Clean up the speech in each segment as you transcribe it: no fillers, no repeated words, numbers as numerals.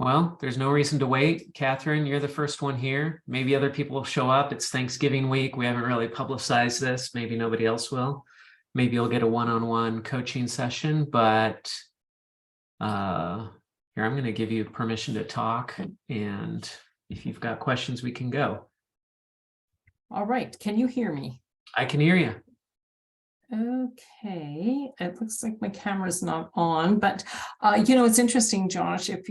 Well, there's no reason to wait. Catherine, you're the first one here. Maybe other people will show up. It's Thanksgiving week. We haven't really publicized this. Maybe nobody else will. Maybe you'll get a one-on-one coaching session, but here, I'm going to give you permission to talk. And if you've got questions, we can go. All right. Can you hear me? I can hear you. Okay, it looks like my camera's not on, but it's interesting, Josh, if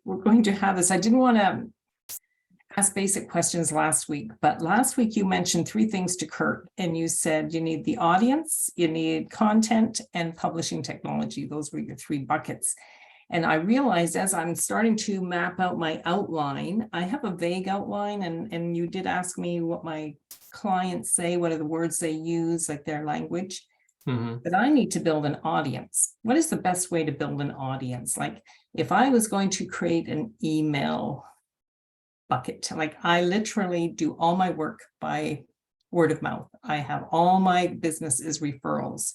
we're going to have this, I didn't want to ask basic questions last week, but last week you mentioned 3 things to Kurt, and you said you need the audience, you need content, and publishing technology. Those were your 3 buckets. And I realized as I'm starting to map out my outline, I have a vague outline, and you did ask me what my clients say, what are the words they use, like their language. But I need to build an audience. What is the best way to build an audience? Like if I was going to create an email bucket, like I literally do all my work by word of mouth. I have all my business is referrals.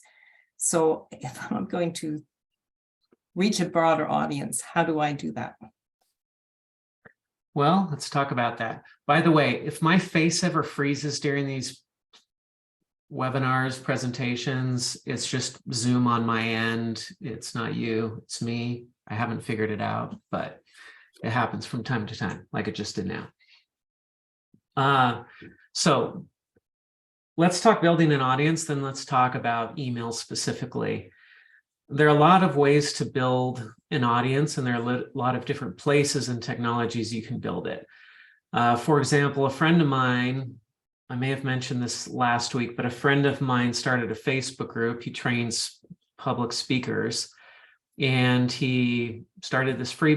So if I'm going to reach a broader audience, how do I do that? Well, let's talk about that. By the way, if my face ever freezes during these webinars, presentations, it's just Zoom on my end. It's not you, it's me. I haven't figured it out, but it happens from time to time, like it just did now. So let's talk building an audience, then let's talk about email specifically. There are a lot of ways to build an audience, and there are a lot of different places and technologies you can build it. For example, a friend of mine, I may have mentioned this last week, but a friend of mine started a Facebook group. He trains public speakers, and he started this free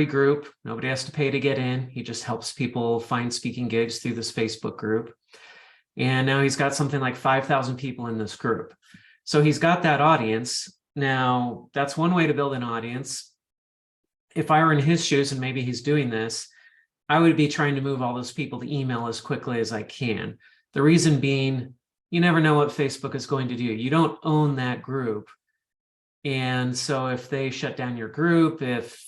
group. Nobody has to pay to get in. He just helps people find speaking gigs through this Facebook group. And now he's got something like 5,000 people in this group. So he's got that audience. Now, that's one way to build an audience. If I were in his shoes, and maybe he's doing this, I would be trying to move all those people to email as quickly as I can. The reason being, you never know what Facebook is going to do. You don't own that group. And so if they shut down your group, if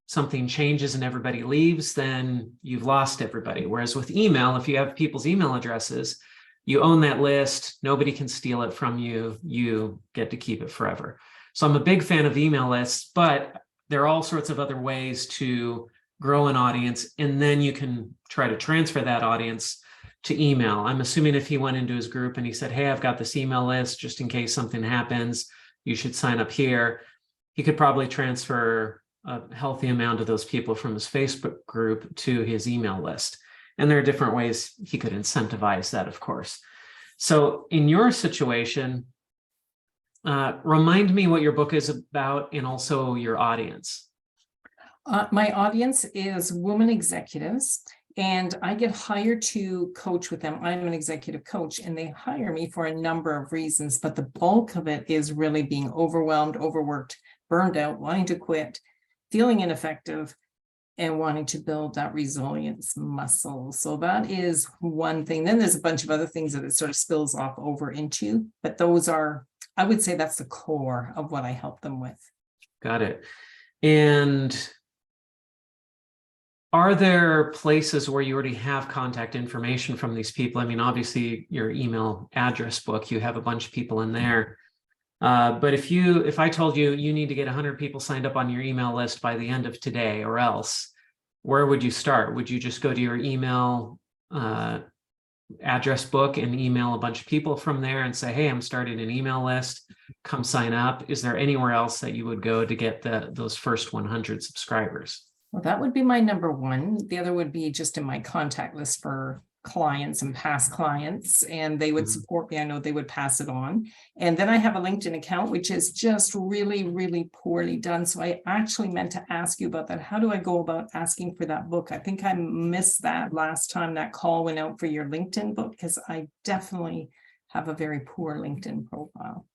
something changes and everybody leaves, then you've lost everybody. Whereas with email, if you have people's email addresses, you own that list, nobody can steal it from you, you get to keep it forever. So I'm a big fan of email lists, but there are all sorts of other ways to grow an audience, and then you can try to transfer that audience to email. I'm assuming if he went into his group and he said, hey, I've got this email list just in case something happens, you should sign up here. He could probably transfer a healthy amount of those people from his Facebook group to his email list. And there are different ways he could incentivize that, of course. So in your situation, remind me what your book is about and also your audience. My audience is women executives, and I get hired to coach with them. I'm an executive coach, and they hire me for a number of reasons, but the bulk of it is really being overwhelmed, overworked, burned out, wanting to quit, feeling ineffective, and wanting to build that resilience muscle. So that is one thing. Then there's a bunch of other things that it sort of spills off over into, but those are, I would say that's the core of what I help them with. Got it. And are there places where you already have contact information from these people? I mean, obviously your email address book, you have a bunch of people in there. But if I told you you need to get 100 people signed up on your email list by the end of today or else, where would you start? Would you just go to your email address book and email a bunch of people from there and say, hey, I'm starting an email list, come sign up? Is there anywhere else that you would go to get those first 100 subscribers? Well, that would be my number one. The other would be just in my contact list for clients and past clients, and they would support me. I know they would pass it on. And then I have a LinkedIn account, which is just really, really poorly done. So I actually meant to ask you about that. How do I go about asking for that book? I think I missed that last time that call went out for your LinkedIn book, because I definitely have a very poor LinkedIn profile.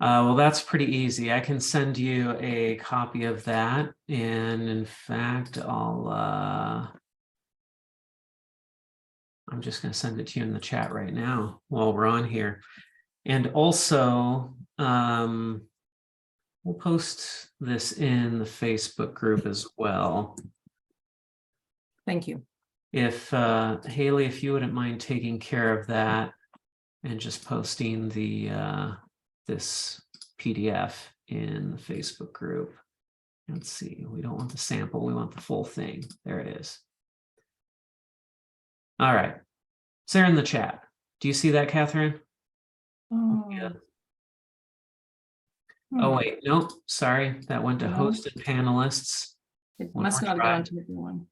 Well, that's pretty easy. I can send you a copy of that. And in fact, I'm just going to send it to you in the chat right now while we're on here. And also, we'll post this in the Facebook group as well. Thank you. If Haley, if you wouldn't mind taking care of that and just posting the this PDF in the Facebook group. Let's see, we don't want the sample, we want the full thing. There it is. All right, Sarah in the chat. Do you see that, Catherine? Oh, Yeah. Oh wait, nope, sorry, that went to No. host and panelists. It One must more not have try. gone to everyone.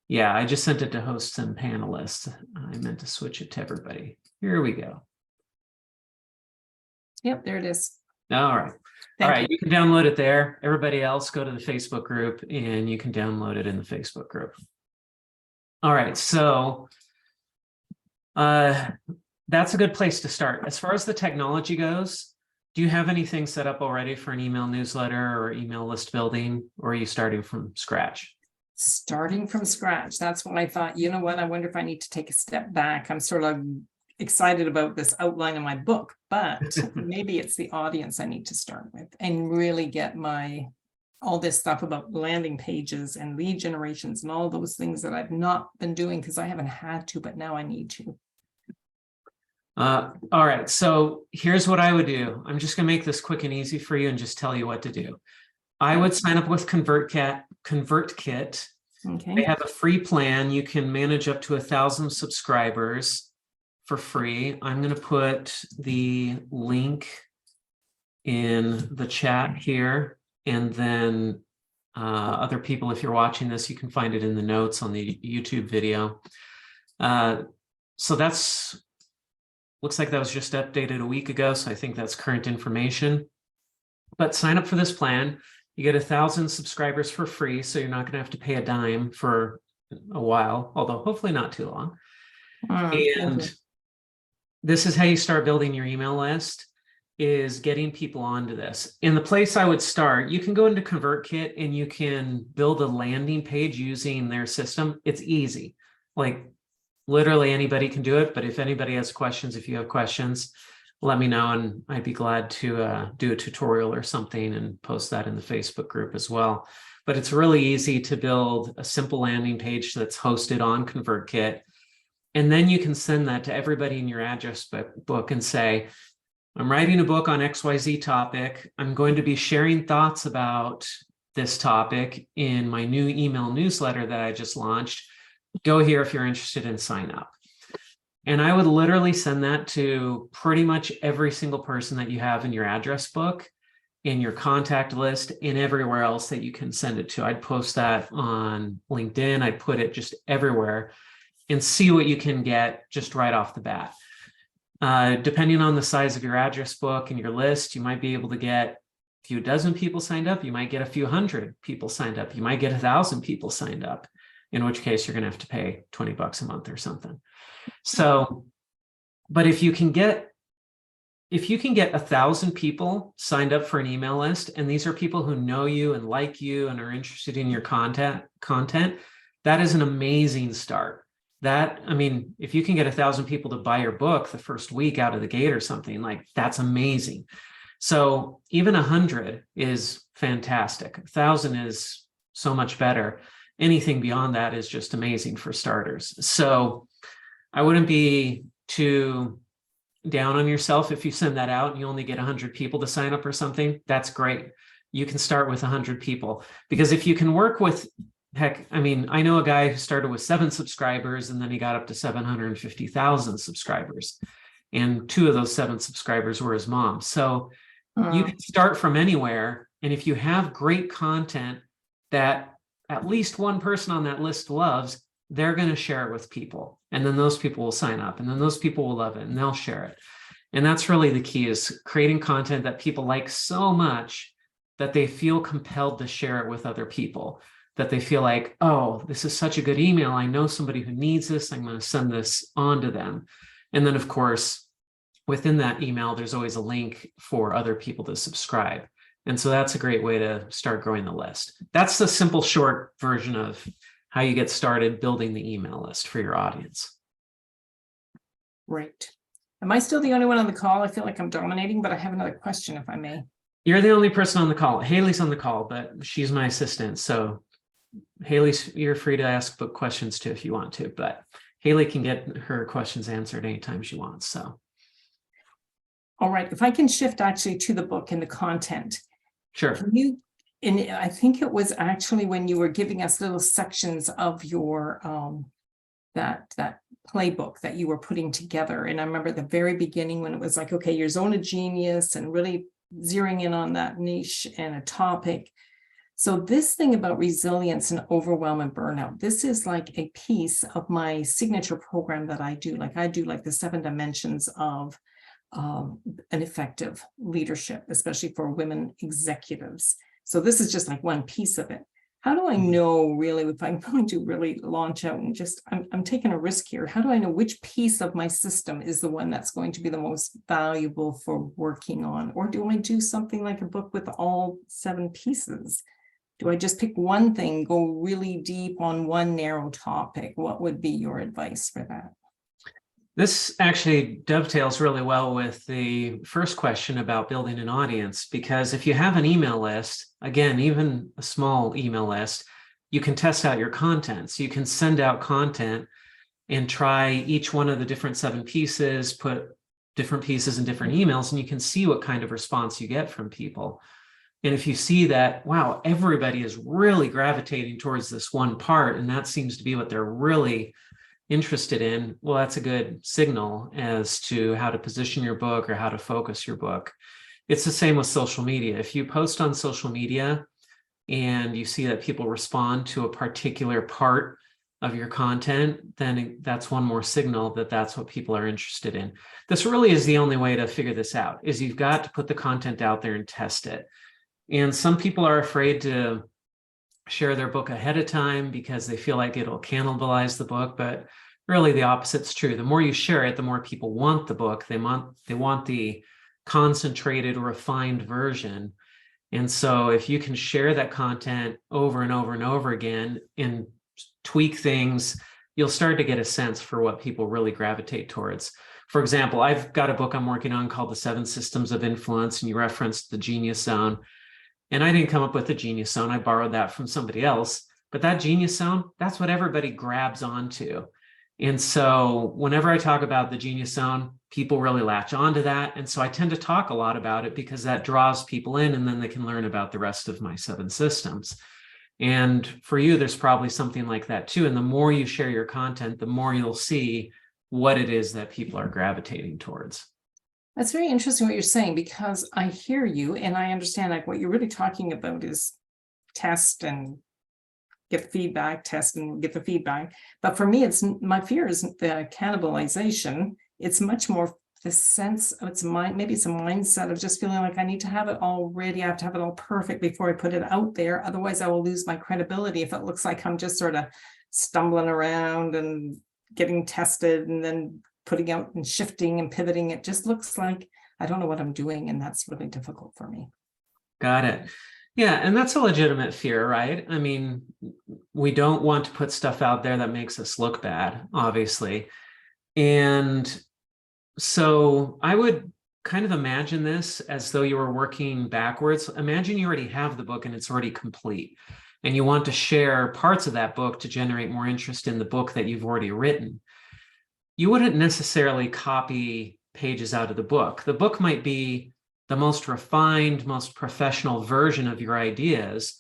Yeah, I just sent it to hosts and panelists. I meant to switch it to everybody. Here we go. Yep, there it is. All right. Thank All right, you can download it there. Everybody else, go to the Facebook group and you can download it in the Facebook group. All right, so that's a good place to start. As far as the technology goes, do you have anything set up already for an email newsletter or email list building, or are you starting from scratch? Starting from scratch. That's when I thought, you know what, I wonder if I need to take a step back. I'm sort of excited about this outline of my book, but maybe it's the audience I need to start with and really get all this stuff about landing pages and lead generations and all those things that I've not been doing because I haven't had to, but now I need to. All right, so here's what I would do. I'm just gonna make this quick and easy for you and just tell you what to do. I would sign up with ConvertKit. Okay. They have a free plan. You can manage up to 1,000 subscribers for free. I'm going to put the link in the chat here, and then other people, if you're watching this, you can find it in the notes on the YouTube video. So that's looks like that was just updated a week ago, so I think that's current information. But sign up for this plan. You get 1,000 subscribers for free, so you're not going to have to pay a dime for a while, although hopefully not too long. And this is how you start building your email list, is getting people onto this. And the place I would start, you can go into ConvertKit and you can build a landing page using their system. It's easy. Like literally anybody can do it, but if anybody has questions, if you have questions, let me know and I'd be glad to do a tutorial or something and post that in the Facebook group as well. But it's really easy to build a simple landing page that's hosted on ConvertKit. And then you can send that to everybody in your address book and say, I'm writing a book on XYZ topic. I'm going to be sharing thoughts about this topic in my new email newsletter that I just launched. Go here if you're interested and sign up. And I would literally send that to pretty much every single person that you have in your address book, in your contact list, and everywhere else that you can send it to. I'd post that on LinkedIn. I'd put it just everywhere and see what you can get just right off the bat. Depending on the size of your address book and your list, you might be able to get a few dozen people signed up. You might get a few hundred people signed up. You might get 1,000 people signed up, in which case you're going to have to pay $20 a month or something. So, but if you can get 1,000 people signed up for an email list, and these are people who know you and like you and are interested in your content, that is an amazing start. That, I mean, if you can get 1,000 people to buy your book the first week out of the gate or something, like that's amazing. So even 100 is fantastic. 1,000 is so much better. Anything beyond that is just amazing for starters. So I wouldn't be too down on yourself if you send that out and you only get 100 people to sign up or something. That's great. You can start with 100 people, because if you can work with, heck, I mean, I know a guy who started with 7 subscribers and then he got up to 750,000 subscribers. And 2 of those 7 subscribers were his mom. So you can start from anywhere. And if you have great content that at least one person on that list loves, they're going to share it with people. And then those people will sign up, and then those people will love it and they'll share it. And that's really the key, is creating content that people like so much that they feel compelled to share it with other people, that they feel like, oh, this is such a good email. I know somebody who needs this. I'm going to send this on to them. And then, of course, within that email, there's always a link for other people to subscribe. And so that's a great way to start growing the list. That's the simple, short version of how you get started building the email list for your audience. Right. Am I still the only one on the call? I feel like I'm dominating, but I have another question, if I may. You're the only person on the call. Haley's on the call, but she's my assistant. So Haley's, you're free to ask book questions too if you want to, but Haley can get her questions answered anytime she wants. So. All right, if I can shift actually to the book and the content. Sure. Can you, and I think it was actually when you were giving us little sections of your that playbook that you were putting together. And I remember the very beginning when it was like, okay, your zone of genius and really zeroing in on that niche and a topic. So this thing about resilience and overwhelm and burnout, this is like a piece of my signature program that I do. Like I do like the 7 dimensions of an effective leadership, especially for women executives. So this is just like one piece of it. How do I know really if I'm going to really launch out and just, I'm taking a risk here. How do I know which piece of my system is the one that's going to be the most valuable for working on? Or do I do something like a book with all 7 pieces? Do I just pick one thing, go really deep on one narrow topic? What would be your advice for that? This actually dovetails really well with the first question about building an audience, because if you have an email list, again, even a small email list, you can test out your content. So you can send out content and try each one of the different 7 pieces, put different pieces in different emails, and you can see what kind of response you get from people. And if you see that, wow, everybody is really gravitating towards this one part, and that seems to be what they're really interested in, well, that's a good signal as to how to position your book or how to focus your book. It's the same with social media. If you post on social media and you see that people respond to a particular part of your content, then that's one more signal that that's what people are interested in. This really is the only way to figure this out, is you've got to put the content out there and test it. And some people are afraid to share their book ahead of time because they feel like it'll cannibalize the book, but really the opposite's true. The more you share it, the more people want the book. They want the concentrated, refined version. And so if you can share that content over and over and over again and tweak things, you'll start to get a sense for what people really gravitate towards. For example, I've got a book I'm working on called The 7 Systems of Influence, and you referenced the Genius Zone. And I didn't come up with the Genius Zone. I borrowed that from somebody else. But that Genius Zone, that's what everybody grabs onto. And so whenever I talk about the Genius Zone, people really latch onto that. And so I tend to talk a lot about it because that draws people in, and then they can learn about the rest of my 7 systems. And for you, there's probably something like that too. And the more you share your content, the more you'll see what it is that people are gravitating towards. That's very interesting what you're saying, because I hear you and I understand like what you're really talking about is test and get feedback, test and get the feedback. But for me, it's my fear isn't the cannibalization. It's much more the sense of maybe it's a mindset of just feeling like I need to have it all ready. I have to have it all perfect before I put it out there. Otherwise, I will lose my credibility if it looks like I'm just sort of stumbling around and getting tested and then putting out and shifting and pivoting. It just looks like I don't know what I'm doing, and that's really difficult for me. Got it. Yeah, and that's a legitimate fear, right? I mean, we don't want to put stuff out there that makes us look bad, obviously. And so I would kind of imagine this as though you were working backwards. Imagine you already have the book and it's already complete, and you want to share parts of that book to generate more interest in the book that you've already written. You wouldn't necessarily copy pages out of the book. The book might be the most refined, most professional version of your ideas.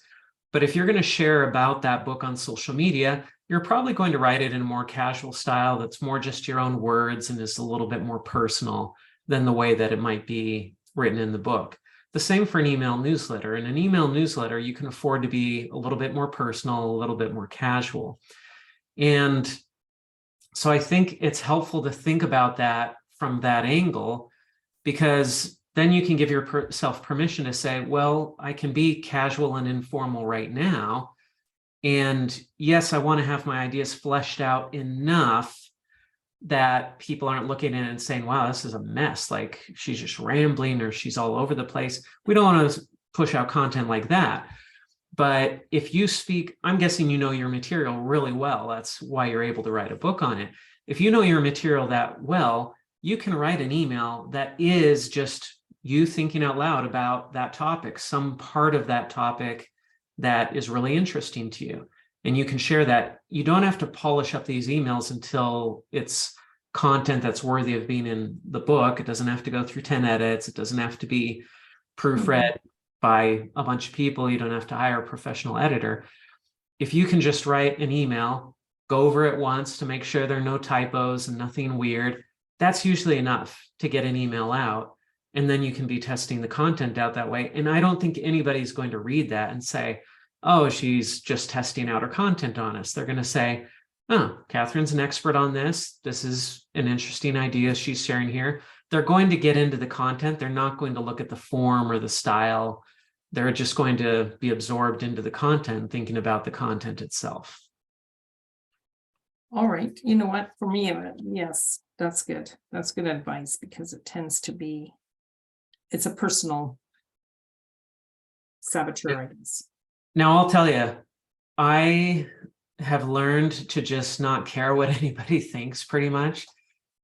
But if you're going to share about that book on social media, you're probably going to write it in a more casual style that's more just your own words and is a little bit more personal than the way that it might be written in the book. The same for an email newsletter. In an email newsletter, you can afford to be a little bit more personal, a little bit more casual. And so I think it's helpful to think about that from that angle, because then you can give yourself permission to say, well, I can be casual and informal right now. And yes, I want to have my ideas fleshed out enough that people aren't looking at it and saying, wow, this is a mess. Like she's just rambling or she's all over the place. We don't want to push out content like that. But if you speak, I'm guessing you know your material really well. That's why you're able to write a book on it. If you know your material that well, you can write an email that is just you thinking out loud about that topic, some part of that topic that is really interesting to you. And you can share that. You don't have to polish up these emails until it's content that's worthy of being in the book. It doesn't have to go through 10 edits. It doesn't have to be proofread by a bunch of people. You don't have to hire a professional editor. If you can just write an email, go over it once to make sure there are no typos and nothing weird, that's usually enough to get an email out. And then you can be testing the content out that way. And I don't think anybody's going to read that and say, oh, she's just testing out her content on us. They're going to say, oh, Catherine's an expert on this. This is an interesting idea she's sharing here. They're going to get into the content. They're not going to look at the form or the style. They're just going to be absorbed into the content, thinking about the content itself. All right. You know what? For me, yes, that's good. That's good advice, because it tends to be, it's a personal saboteur, I guess. Now, I'll tell you, I have learned to just not care what anybody thinks pretty much.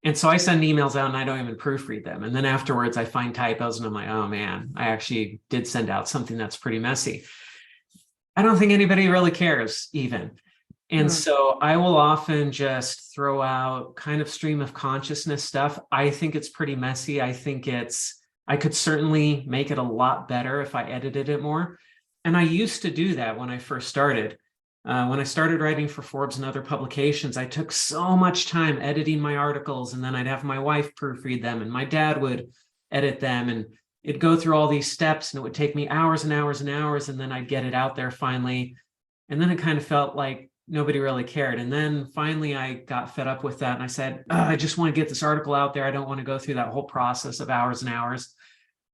And so I send emails out and I don't even proofread them. And then afterwards I find typos and I'm like, oh man, I actually did send out something that's pretty messy. I don't think anybody really cares even. And so I will often just throw out kind of stream of consciousness stuff. I think it's pretty messy. I think I could certainly make it a lot better if I edited it more. And I used to do that when I first started. When I started writing for Forbes and other publications, I took so much time editing my articles, and then I'd have my wife proofread them and my dad would edit them, and it'd go through all these steps and it would take me hours and hours and hours, and then I'd get it out there finally. And then it kind of felt like nobody really cared. And then finally I got fed up with that and I said, oh, I just want to get this article out there. I don't want to go through that whole process of hours and hours.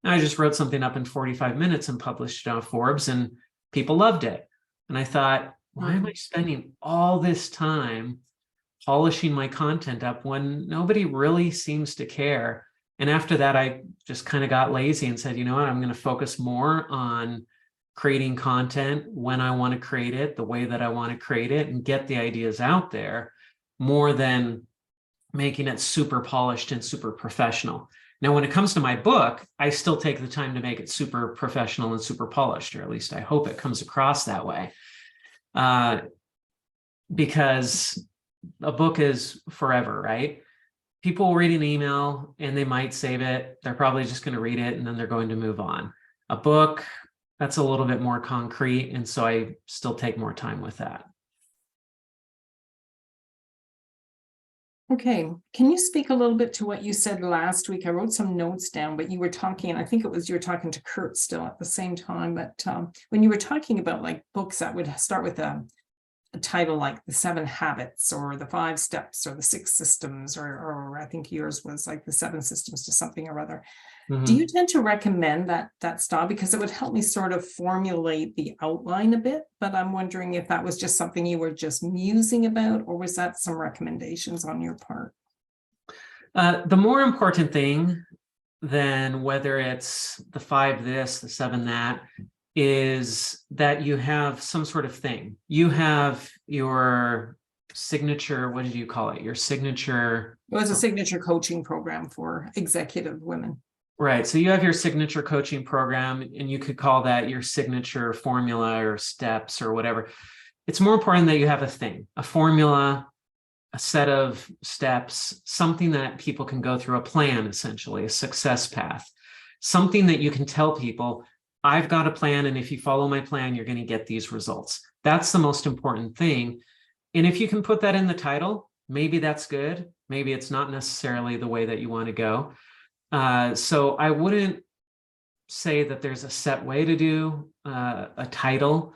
And I just wrote something up in 45 minutes and published it on Forbes, and people loved it. And I thought, why am I spending all this time polishing my content up when nobody really seems to care? And after that, I just kind of got lazy and said, you know what, I'm going to focus more on creating content when I want to create it, the way that I want to create it, and get the ideas out there more than making it super polished and super professional. Now, when it comes to my book, I still take the time to make it super professional and super polished, or at least I hope it comes across that way. Because a book is forever, right? People will read an email and they might save it. They're probably just going to read it and then they're going to move on. A book, that's a little bit more concrete. And so I still take more time with that. Okay, can you speak a little bit to what you said last week? I wrote some notes down, but you were talking, and I think it was you were talking to Kurt still at the same time, but when you were talking about like books that would start with a title like The 7 Habits or The 5 Steps or The 6 Systems, or I think yours was like The 7 Systems to something or other. Do you tend to recommend that style? Because it would help me sort of formulate the outline a bit, but I'm wondering if that was just something you were just musing about, or was that some recommendations on your part? The more important thing than whether it's the 5 this, the 7 that, is that you have some sort of thing. You have your signature, what did you call it? Your signature. It was a signature coaching program for executive women. Right. So you have your signature coaching program, and you could call that your signature formula or steps or whatever. It's more important that you have a thing, a formula, a set of steps, something that people can go through, a plan, essentially, a success path, something that you can tell people, I've got a plan, and if you follow my plan, you're going to get these results. That's the most important thing. And if you can put that in the title, maybe that's good. Maybe it's not necessarily the way that you want to go. So I wouldn't say that there's a set way to do a title.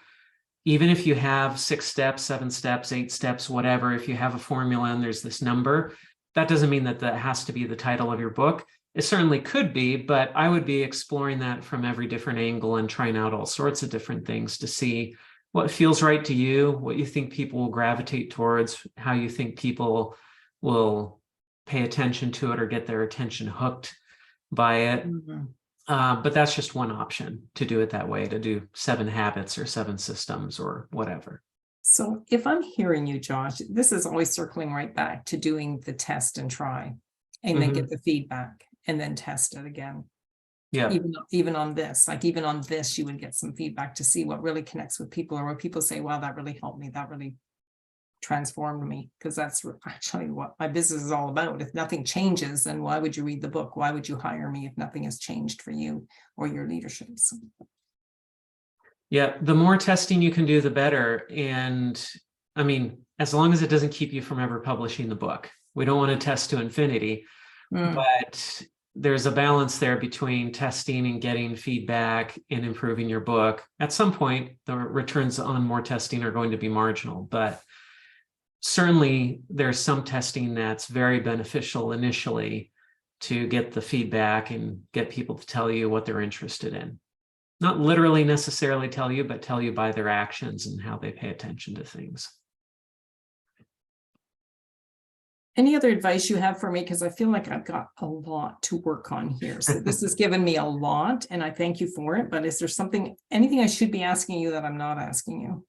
Even if you have 6 steps, 7 steps, 8 steps, whatever, if you have a formula and there's this number, that doesn't mean that that has to be the title of your book. It certainly could be, but I would be exploring that from every different angle and trying out all sorts of different things to see what feels right to you, what you think people will gravitate towards, how you think people will pay attention to it or get their attention hooked by it. But that's just one option, to do it that way, to do 7 habits or 7 systems or whatever. So if I'm hearing you, Josh, this is always circling right back to doing the test and try, and then get the feedback and then test it again. Yeah. Even on this, like even on this, you would get some feedback to see what really connects with people, or what people say, wow, that really helped me. That really transformed me, because that's actually what my business is all about. If nothing changes, then why would you read the book? Why would you hire me if nothing has changed for you or your leadership? So, Yeah, the more testing you can do, the better. And I mean, as long as it doesn't keep you from ever publishing the book. We don't want to test to infinity, but there's a balance there between testing and getting feedback and improving your book. At some point, the returns on more testing are going to be marginal, but certainly there's some testing that's very beneficial initially to get the feedback and get people to tell you what they're interested in. Not literally necessarily tell you, but tell you by their actions and how they pay attention to things. any other advice you have for me? Because I feel like I've got a lot to work on here. So this has given me a lot, and I thank you for it. But is there anything I should be asking you that I'm not asking you?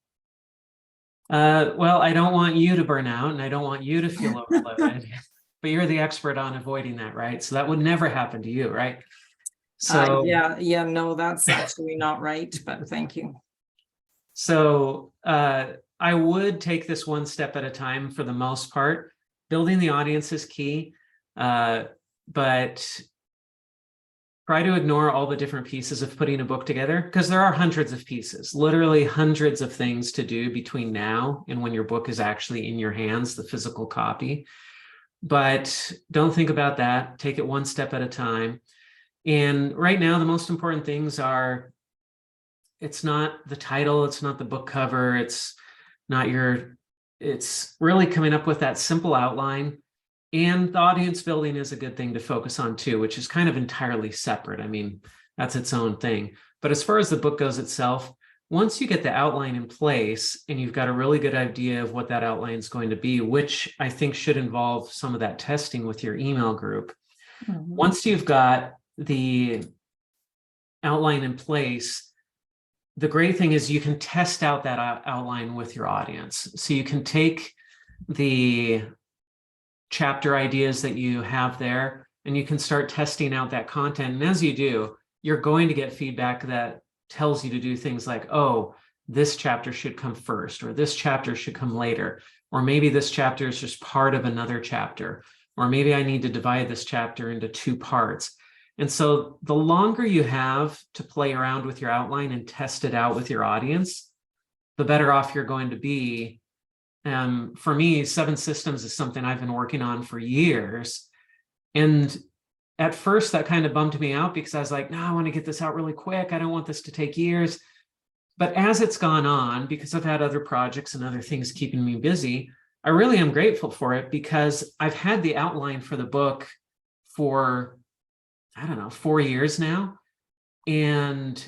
Well, I don't want you to burn out, and I don't want you to feel overloaded, but you're the expert on avoiding that, right? So that would never happen to you, right? So yeah, no, that's actually not right, but thank you. So I would take this one step at a time for the most part. Building the audience is key, but try to ignore all the different pieces of putting a book together, because there are hundreds of pieces, literally hundreds of things to do between now and when your book is actually in your hands, the physical copy. But don't think about that. Take it one step at a time. And right now, the most important things are, it's not the title, it's not the book cover, it's really coming up with that simple outline. And the audience building is a good thing to focus on too, which is kind of entirely separate. I mean, that's its own thing. But as far as the book goes itself, once you get the outline in place and you've got a really good idea of what that outline is going to be, which I think should involve some of that testing with your email group. Once you've got the outline in place, the great thing is you can test out that outline with your audience. So you can take the chapter ideas that you have there and you can start testing out that content. And as you do, you're going to get feedback that tells you to do things like, oh, this chapter should come first, or this chapter should come later, or maybe this chapter is just part of another chapter, or maybe I need to divide this chapter into 2 parts. And so the longer you have to play around with your outline and test it out with your audience, the better off you're going to be. For me, 7 systems is something I've been working on for years. And at first that kind of bummed me out because I was like, no, I want to get this out really quick. I don't want this to take years. But as it's gone on, because I've had other projects and other things keeping me busy, I really am grateful for it, because I've had the outline for the book for, I don't know, 4 years now. And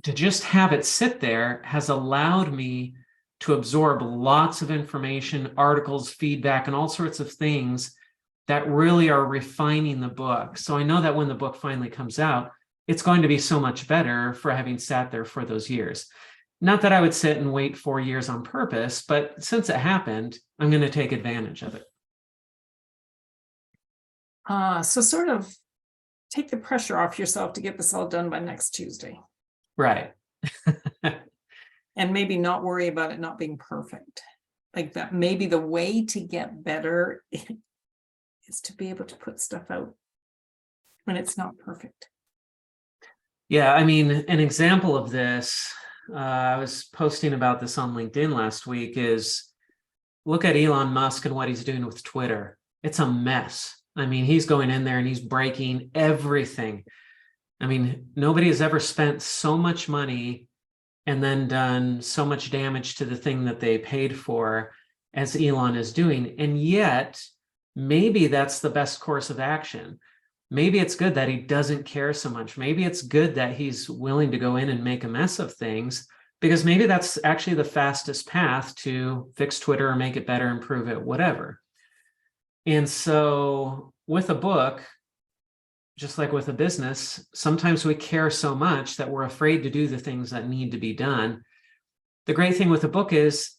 to just have it sit there has allowed me to absorb lots of information, articles, feedback, and all sorts of things that really are refining the book. So I know that when the book finally comes out, it's going to be so much better for having sat there for those years. Not that I would sit and wait 4 years on purpose, but since it happened, I'm going to take advantage of it. So sort of take the pressure off yourself to get this all done by next Tuesday. Right. And maybe not worry about it not being perfect. Like that, maybe the way to get better is to be able to put stuff out when it's not perfect. Yeah, I mean, an example of this, I was posting about this on LinkedIn last week, is look at Elon Musk and what he's doing with Twitter. It's a mess. I mean, he's going in there and he's breaking everything. I mean, nobody has ever spent so much money and then done so much damage to the thing that they paid for as Elon is doing. And yet, maybe that's the best course of action. Maybe it's good that he doesn't care so much. Maybe it's good that he's willing to go in and make a mess of things, because maybe that's actually the fastest path to fix Twitter or make it better, improve it, whatever. And so with a book, just like with a business, sometimes we care so much that we're afraid to do the things that need to be done. The great thing with a book is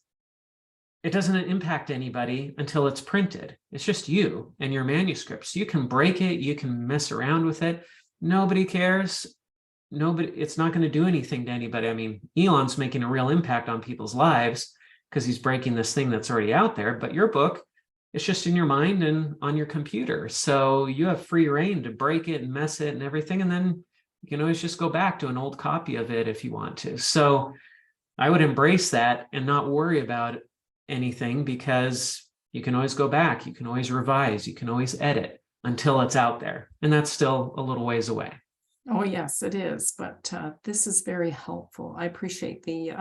it doesn't impact anybody until it's printed. It's just you and your manuscripts. You can break it, you can mess around with it. nobody cares. Nobody, it's not going to do anything to anybody. I mean, Elon's making a real impact on people's lives because he's breaking this thing that's already out there, but your book, it's just in your mind and on your computer. So you have free reign to break it and mess it and everything. And then you can always just go back to an old copy of it if you want to. So I would embrace that and not worry about anything, because you can always go back, you can always revise, you can always edit until it's out there. And that's still a little ways away. Oh, yes, it is. But this is very helpful. I appreciate the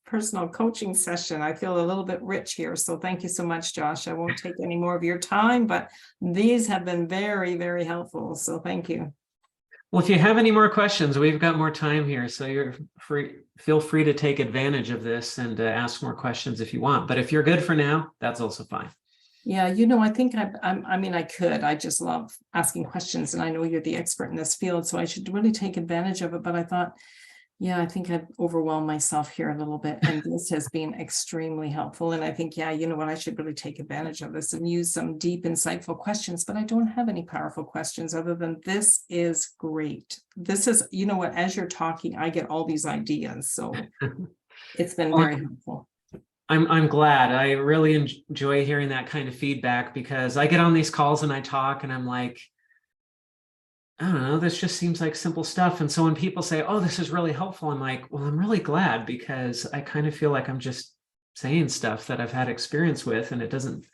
personal coaching session. I feel a little bit rich here. So thank you so much, Josh. I won't take any more of your time, but these have been very, very helpful. So thank you. Well, if you have any more questions, we've got more time here. So you're free, feel free to take advantage of this and ask more questions if you want. But if you're good for now, that's also fine. Yeah, I think I just love asking questions, and I know you're the expert in this field, so I should really take advantage of it. But I thought, yeah, I think I've overwhelmed myself here a little bit, and this has been extremely helpful. And I think, yeah, you know what, I should really take advantage of this and use some deep, insightful questions, but I don't have any powerful questions other than this is great. This is, you know what, as you're talking, I get all these ideas. So it's been very helpful. I'm glad. I really enjoy hearing that kind of feedback, because I get on these calls and I talk and I'm like, I don't know, this just seems like simple stuff. And so when people say, oh, this is really helpful, I'm like, well, I'm really glad, because I kind of feel like I'm just saying stuff that I've had experience with, and it doesn't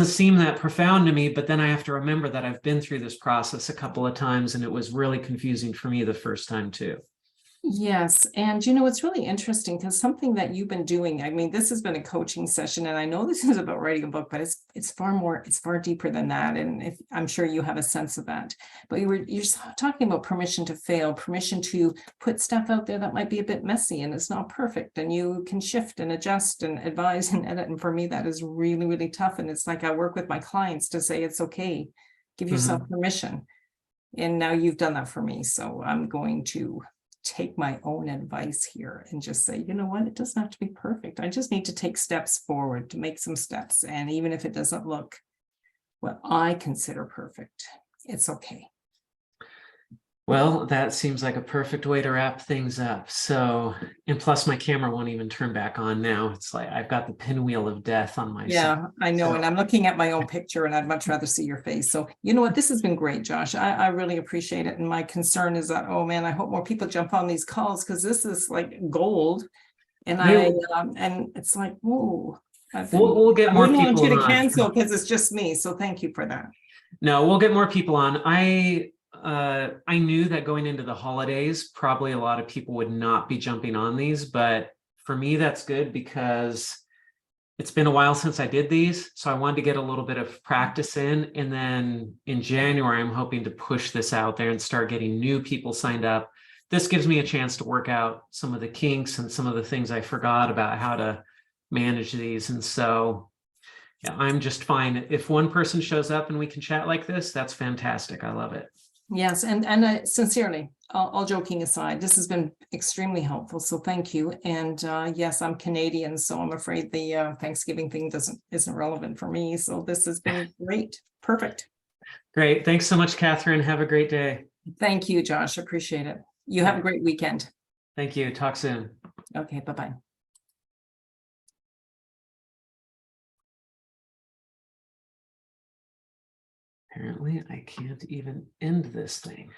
seem that profound to me. But then I have to remember that I've been through this process a couple of times, and it was really confusing for me the first time too. Yes. And it's really interesting, because something that you've been doing, I mean, this has been a coaching session, and I know this is about writing a book, but it's far deeper than that. And if I'm sure you have a sense of that, but you're talking about permission to fail, permission to put stuff out there that might be a bit messy and it's not perfect, and you can shift and adjust and advise and edit. And for me, that is really, really tough. And it's like, I work with my clients to say, it's okay, give yourself permission. And now you've done that for me. So I'm going to take my own advice here and just say, you know what, it doesn't have to be perfect. I just need to take steps forward, to make some steps. And even if it doesn't look what I consider perfect, it's okay. Well, that seems like a perfect way to wrap things up. So, and plus my camera won't even turn back on now. It's like I've got the pinwheel of death on my side. I know. So. And I'm looking at my own picture, and I'd much rather see your face. So you know what, this has been great, Josh. I really appreciate it. And my concern is that, oh man, I hope more people jump on these calls, because this is like gold. And and it's like, whoa. We'll get more people on. I wouldn't want you to cancel, because it's just me. So thank you for that. No, we'll get more people on. I knew that going into the holidays, probably a lot of people would not be jumping on these, but for me, that's good, because it's been a while since I did these. So I wanted to get a little bit of practice in. And then in January, I'm hoping to push this out there and start getting new people signed up. This gives me a chance to work out some of the kinks and some of the things I forgot about how to manage these. And so, yeah, I'm just fine. If one person shows up and we can chat like this, that's fantastic. I love it. Yes, and sincerely, all joking aside, this has been extremely helpful. So thank you. And yes, I'm Canadian, so I'm afraid the Thanksgiving thing isn't relevant for me. So this has been great. Perfect. Great. Thanks so much, Catherine. Have a great day. Thank you, Josh. Appreciate it. You have a great weekend. Thank you. Talk soon. Okay, bye-bye. Apparently, I can't even end this thing.